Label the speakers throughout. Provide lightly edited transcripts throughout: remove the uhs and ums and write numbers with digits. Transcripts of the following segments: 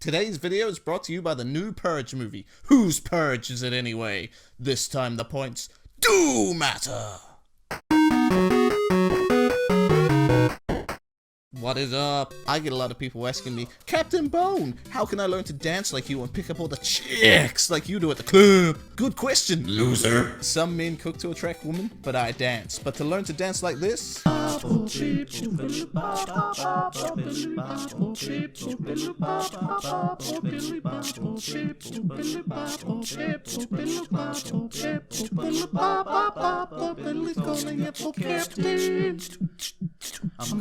Speaker 1: Today's video is brought to you by the new Purge movie. Whose Purge is it anyway? This time the points do matter! What is up? I get a lot of people asking me, Captain Bone, how can I learn to dance like you and pick up all the chicks like you do at the club? Good question, loser. Some men cook to attract women, but I dance. But to learn to dance like this,
Speaker 2: I'm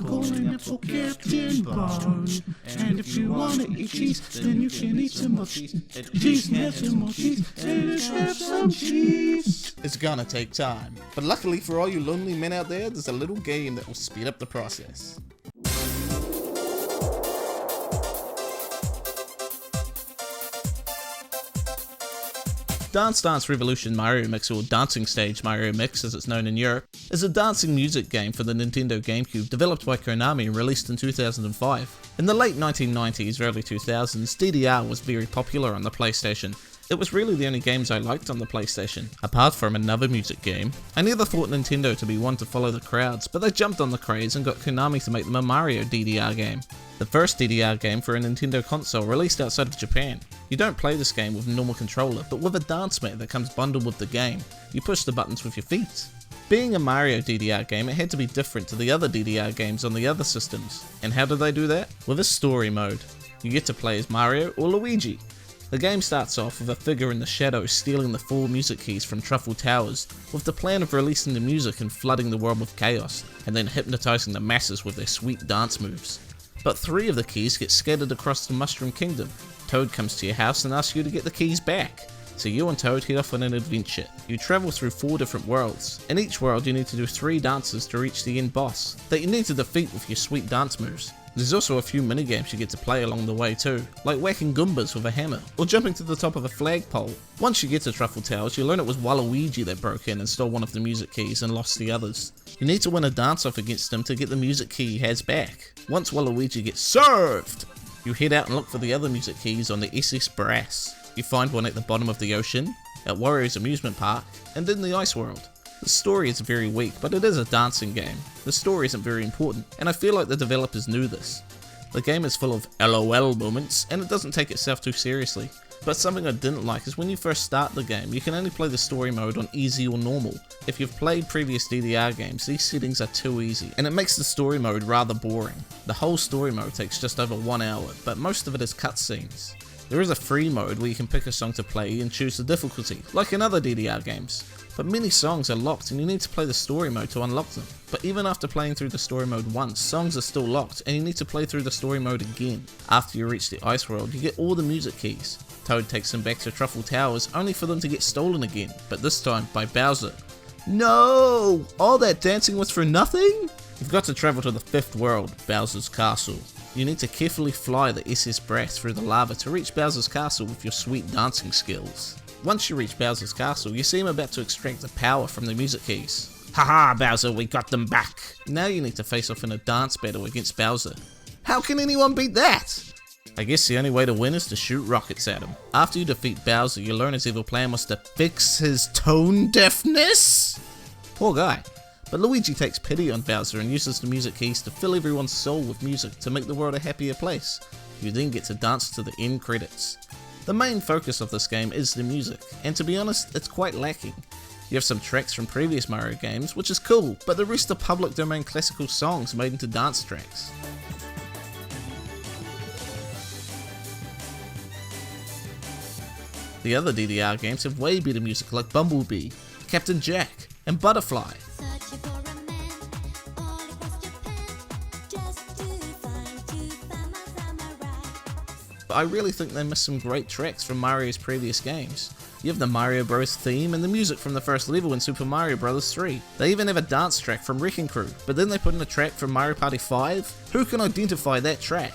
Speaker 2: calling it for Captain Bone. And if you wanna eat cheese, then you can eat some more cheese. Cheese, have some more cheese, and let's have some cheese.
Speaker 1: it's gonna take time. But luckily for all you lonely men out there, there's a little game that will speed up the process. Dance Dance Revolution Mario Mix, or Dancing Stage Mario Mix as it's known in Europe, is a dancing music game for the Nintendo GameCube developed by Konami and released in 2005. In the late 1990s, early 2000s, DDR was very popular on the PlayStation. It was really the only games I liked on the PlayStation, apart from another music game. I never thought Nintendo to be one to follow the crowds, but they jumped on the craze and got Konami to make them a Mario DDR game. The first DDR game for a Nintendo console released outside of Japan. You don't play this game with a normal controller, but with a dance mat that comes bundled with the game. You push the buttons with your feet. Being a Mario DDR game, it had to be different to the other DDR games on the other systems. And how do they do that? With a story mode. You get to play as Mario or Luigi. The game starts off with a figure in the shadows stealing the 4 music keys from Truffle Towers, with the plan of releasing the music and flooding the world with chaos, and then hypnotizing the masses with their sweet dance moves. But 3 of the keys get scattered across the Mushroom Kingdom. Toad comes to your house and asks you to get the keys back. So you and Toad head off on an adventure. You travel through 4 different worlds. In each world you need to do 3 dances to reach the end boss, that you need to defeat with your sweet dance moves. There's also a few minigames you get to play along the way too, like whacking Goombas with a hammer, or jumping to the top of a flagpole. Once you get to Truffle Towers, you learn it was Waluigi that broke in and stole one of the music keys and lost the others. You need to win a dance-off against him to get the music key he has back. Once Waluigi gets served, you head out and look for the other music keys on the SS Brass. You find one at the bottom of the ocean, at Wario's amusement park, and in the ice world. The story is very weak, but it is a dancing game. The story isn't very important, and I feel like the developers knew this. The game is full of LOL moments, and it doesn't take itself too seriously. But something I didn't like is when you first start the game, you can only play the story mode on easy or normal. If you've played previous DDR games, these settings are too easy, and it makes the story mode rather boring. The whole story mode takes just over 1 hour, but most of it is cutscenes. There is a free mode where you can pick a song to play and choose the difficulty, like in other DDR games. But many songs are locked and you need to play the story mode to unlock them. But even after playing through the story mode once, songs are still locked and you need to play through the story mode again. After you reach the ice world, you get all the music keys. Toad takes them back to Truffle Towers only for them to get stolen again, but this time by Bowser. No! All that dancing was for nothing? You've got to travel to the 5th world, Bowser's Castle. You need to carefully fly the SS Brass through the lava to reach Bowser's Castle with your sweet dancing skills. Once you reach Bowser's Castle, you see him about to extract the power from the music keys. Haha, Bowser, we got them back! Now you need to face off in a dance battle against Bowser. How can anyone beat that? I guess the only way to win is to shoot rockets at him. After you defeat Bowser, you learn his evil plan was to fix his tone deafness? Poor guy. But Luigi takes pity on Bowser and uses the music keys to fill everyone's soul with music to make the world a happier place. You then get to dance to the end credits. The main focus of this game is the music, and to be honest, it's quite lacking. You have some tracks from previous Mario games, which is cool, but the rest are public domain classical songs made into dance tracks. The other DDR games have way better music like Bumblebee, Captain Jack, and Butterfly. But I really think they missed some great tracks from Mario's previous games. You have the Mario Bros theme and the music from the first level in Super Mario Bros. 3. They even have a dance track from Wrecking Crew, but then they put in a track from Mario Party 5? Who can identify that track?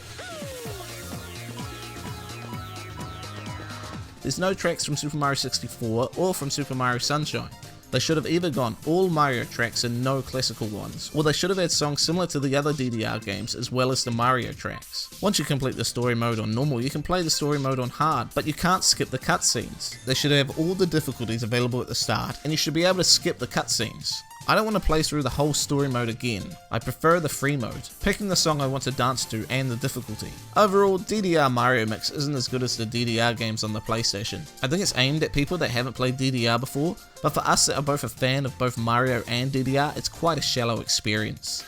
Speaker 1: There's no tracks from Super Mario 64 or from Super Mario Sunshine. They should have either gone all Mario tracks and no classical ones, or they should have had songs similar to the other DDR games as well as the Mario tracks. Once you complete the story mode on normal, you can play the story mode on hard, but you can't skip the cutscenes. They should have all the difficulties available at the start, and you should be able to skip the cutscenes. I don't want to play through the whole story mode again. I prefer the free mode, picking the song I want to dance to and the difficulty. Overall, DDR Mario Mix isn't as good as the DDR games on the PlayStation. I think it's aimed at people that haven't played DDR before, but for us that are both a fan of both Mario and DDR, it's quite a shallow experience.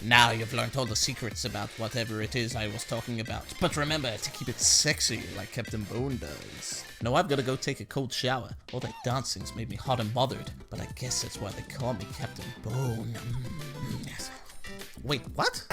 Speaker 1: Now you've learned all the secrets about whatever it is I was talking about, but remember to keep it sexy like Captain Bone does. No, I've got to go take a cold shower. All that dancing's made me hot and bothered, but I guess that's why they call me Captain Bone. Yes. Wait, what?